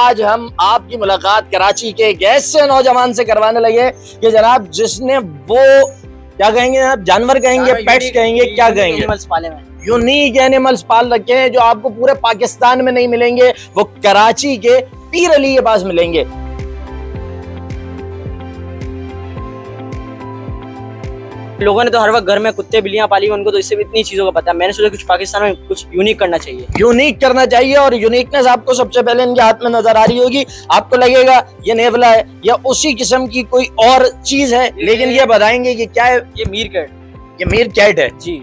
आज हम आपकी मुलाकात कराची के एक ऐसे नौजवान से करवाने लगे कि जनाब जिसने वो क्या कहेंगे आप, जानवर कहेंगे, पेट्स कहेंगे, क्या कहेंगे, यूनिक एनिमल्स पाल रखे हैं जो आपको पूरे पाकिस्तान में नहीं मिलेंगे, वो कराची के पीर अली के पास मिलेंगे। लोगों ने तो हर वक्त घर में कुत्ते बिल्लियां पाली, उनको तो इससे भी इतनी चीजों का पता है। मैंने सोचा कुछ पाकिस्तान में कुछ यूनिक करना चाहिए। यूनिक करना चाहिए और यूनिकनेस आपको सबसे पहले इनके हाथ में नजर आ रही होगी। आपको लगेगा ये नेवला है या उसी किस्म की कोई और चीज है, लेकिन ये बताएंगे कि क्या है। ये मीर कैट, ये मीर कैट है जी।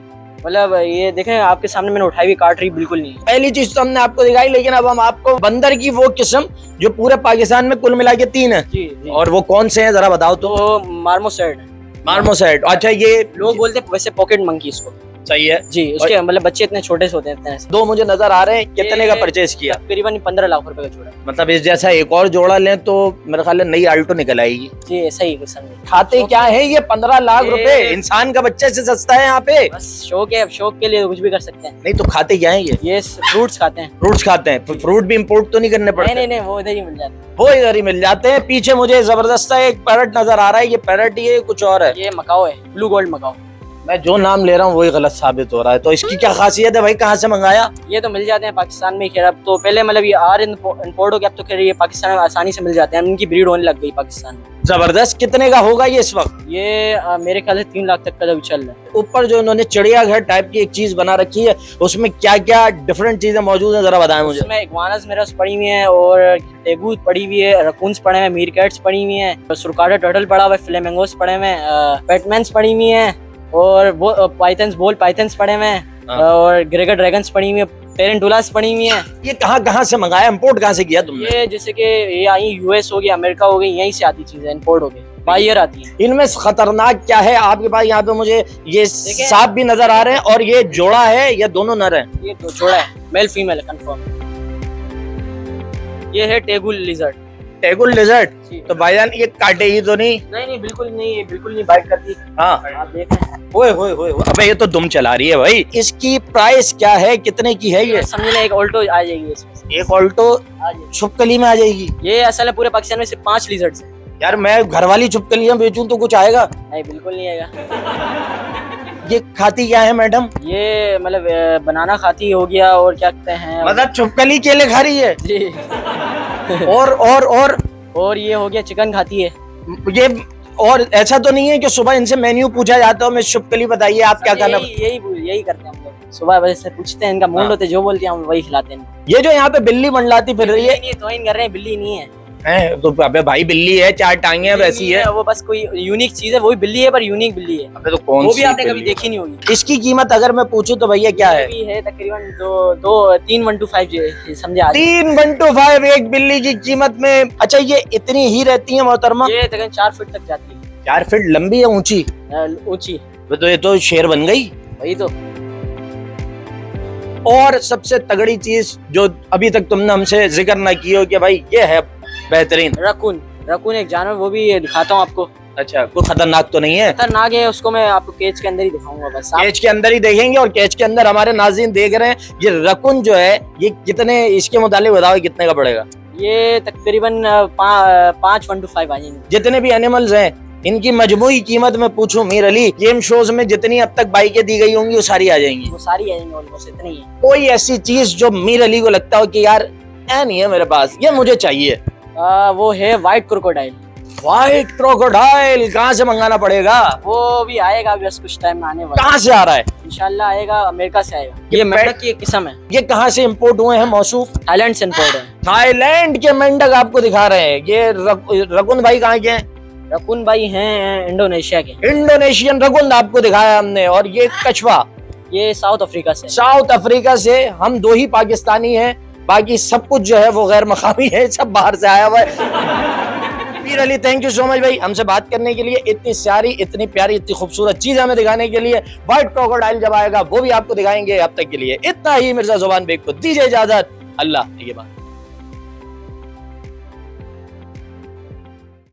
मतलब ये देखें आपके सामने मैंने उठाई हुई, काट रही बिल्कुल नहीं। पहली चीज तो हमने आपको दिखाई, लेकिन अब हम आपको बंदर की वो किस्म जो पूरे पाकिस्तान में कुल मिला के 3 है जी, जी। और वो कौन से हैं जरा बताओ तो। मार्मोसेट। मार्मोसेट, अच्छा ये लोग बोलते हैं वैसे पॉकेट मंकी इसको। सही है जी। उसके मतलब बच्चे इतने छोटे से होते हैं, इतने से। 2 मुझे नजर आ रहे हैं। कितने का परचेज किया? तकरीबन 15 लाख रुपए का जोड़ा। मतलब इस जैसा एक और जोड़ा लें तो मेरे ख्याल नई आल्टो निकल आएगी। जी ऐसा ही कुछ समझे। खाते क्या है ये 15 लाख रुपए? इंसान का बच्चे से सस्ता है यहाँ पे। बस शौक है, शौक के लिए कुछ भी कर सकते हैं। नहीं तो खाते क्या है ये फ्रूट्स खाते हैं। फ्रूट्स खाते हैं। फ्रूट भी इम्पोर्ट तो नहीं करने पड़ते? नहीं, वो इधर ही मिल जाते हैं। वो इधर ही मिल जाते हैं। पीछे मुझे जबरदस्त एक पैरट नजर आ रहा है। ये पैरट ये कुछ और है? ये मकाओ है, ब्लू गोल्ड मकाओ। मैं जो नाम ले रहा हूँ वही गलत साबित हो रहा है। तो इसकी क्या खासियत है भाई, कहाँ से मंगाया? ये तो मिल जाते हैं पाकिस्तान में। खैर अब तो पहले मतलब ये आर इम्पोर्ट हो गया, अब तो खैर ये पाकिस्तान में आसानी से मिल जाते हैं। इनकी ब्रीड होने लग गई पाकिस्तान में। जबरदस्त। कितने का होगा ये इस वक्त? ये मेरे ख्याल से 3 लाख तक का चल रहा है। ऊपर जो इन्होंने चिड़ियाघर टाइप की एक चीज बना रखी है, उसमें क्या क्या डिफरेंट चीजें मौजूद है, जरा बताएं मुझे। उसमें इग्वानास मेरे पास पड़ी हुई है और टेगू पड़ी हुई है, रकून्स पड़े हुए हैं, मीर कैट्स पड़ी हुई है, सुरकाटा टर्टल पड़ा हुआ है, फ्लेमिंगोस पड़े हुए हैं, पेटमैन्स पड़ी हुई है और वो पाइथन्स पड़े हुए हैं और ग्रेगर ड्रैगन्स पड़ी हुई है, टेरेंटुलास पड़ी हुई है। ये कहाँ से मंगाया, इंपोर्ट कहाँ से किया तुमने? ये जैसे कि ये आई यूएस हो गया, अमेरिका हो गई, यहीं से आती चीजें इंपोर्ट हो गई, बायर आती है। इनमें खतरनाक क्या है आपके पास? यहाँ पे मुझे ये सांप भी नजर आ रहे हैं और ये जोड़ा है या दोनों नर है? ये तो जोड़ा है, मेल फीमेल है कंफर्म। ये है टेगुल लिजर्ड। टेगुल लिजर्ड। तो भाईजान ये काटेगी तो नहीं? नहीं बिल्कुल नहीं, ये बिल्कुल नहीं बाइट करती। हाँ आप देखें। ओए अबे ये तो दुम चला रही है भाई। इसकी प्राइस क्या है, कितने की है ये? समझ लें एक ऑल्टो आ जाएगी इसमें। एक ऑल्टो छुपकली में आ जाएगी? ये असल है पूरे पाकिस्तान में सिर्फ 5 लिजर्ड्स हैं। यार मैं घर वाली छुपकलियां बेचूं तो कुछ आएगा? नहीं बिल्कुल नहीं आएगा। ये खाती क्या है मैडम? ये मतलब बनाना खाती हो गया और क्या कहते हैं, मतलब छुपकली केले खा रही है जी। और ये हो गया चिकन खाती है ये। और ऐसा तो नहीं है कि सुबह इनसे मेन्यू पूछा जाता है, मैं छुपकली बताइए आप क्या खाना? यही करते हैं हम लोग। सुबह वजह से पूछते हैं, इनका मूड होते जो बोलते हैं हम वही खिलाते हैं। ये जो यहाँ पे बिल्ली मंडलाती फिर रही है, ये तोहिन कर रहे हैं, बिल्ली नहीं है। तो अबे भाई बिल्ली है, 4 टांगे वैसी है। वो बस कोई यूनिक चीज है, वही बिल्ली है पर यूनिक बिल्ली है। अबे तो कौन वो भी आपने कभी देखी नहीं होगी। इसकी कीमत अगर मैं पूछूं तो भैया क्या है? है तकरीबन 3,125 समझे। 3,125 एक बिल्ली की कीमत में। अच्छा ये इतनी ही रहती है मोहतरमा? ये तकरीबन 4 फीट तक जाती है। 4 फीट लंबी है, ऊंची? ऊंची। तो ये तो शेर बन गई। वही तो। और सबसे तगड़ी चीज जो अभी तक तुमने हमसे जिक्र ना की हो कि भाई ये है बेहतरीन। रकून एक जानवर, वो भी दिखाता हूँ आपको। अच्छा कोई खतरनाक तो नहीं है? खतरनाक है, उसको मैं आपको केज के अंदर ही दिखाऊंगा बस। केज के अंदर ही देखेंगे। और केज के अंदर हमारे नाज़रीन देख रहे हैं, ये रकून जो है ये कितने, इसके मुतालिक बताओ कितने का पड़ेगा? ये तकरीबन 5,125 आ जाएंगे। जितने भी एनिमल्स हैं इनकी मजमूई कीमत में पूछूं मीर अली, गेम शोज में जितनी अब तक बाइकें दी गई होंगी वो सारी आ जाएंगी? वो सारी आ जाएंगी, ऑलमोस्ट इतनी ही है। कोई ऐसी चीज जो मीर अली को लगता हो कि यार नहीं है मेरे पास, ये मुझे चाहिए? वो है व्हाइट क्रोकोडाइल। व्हाइट क्रोकोडाइल कहाँ से मंगाना पड़ेगा? वो भी आएगा बस कुछ टाइम में आने वाला। कहाँ से आ रहा है? इंशाल्लाह आएगा, अमेरिका से आएगा। ये मेंढक की एक किस्म है। ये कहाँ से इम्पोर्ट हुए हैं मौसूफ? थाईलैंड से इम्पोर्ट है। थाईलैंड के मेंढक आपको दिखा रहे हैं। ये रकून भाई कहाँ के हैं? रकून भाई हैं इंडोनेशिया के। इंडोनेशियन रकून आपको दिखाया हमने। और ये कछवा ये साउथ अफ्रीका से। साउथ अफ्रीका से। हम 2 ही पाकिस्तानी हैं, बाकी सब कुछ जो है वो गैर मकामी है, सब बाहर से आया हुआ है। Mir Ali thank you so much भाई हमसे बात करने के लिए, इतनी सारी इतनी प्यारी इतनी खूबसूरत चीज हमें दिखाने के लिए। व्हाइट क्रोकोडाइल जब आएगा वो भी आपको दिखाएंगे। अब तक के लिए इतना ही। मिर्जा जुबान बेग को दीजिए इजाजत। अल्लाह के बाद।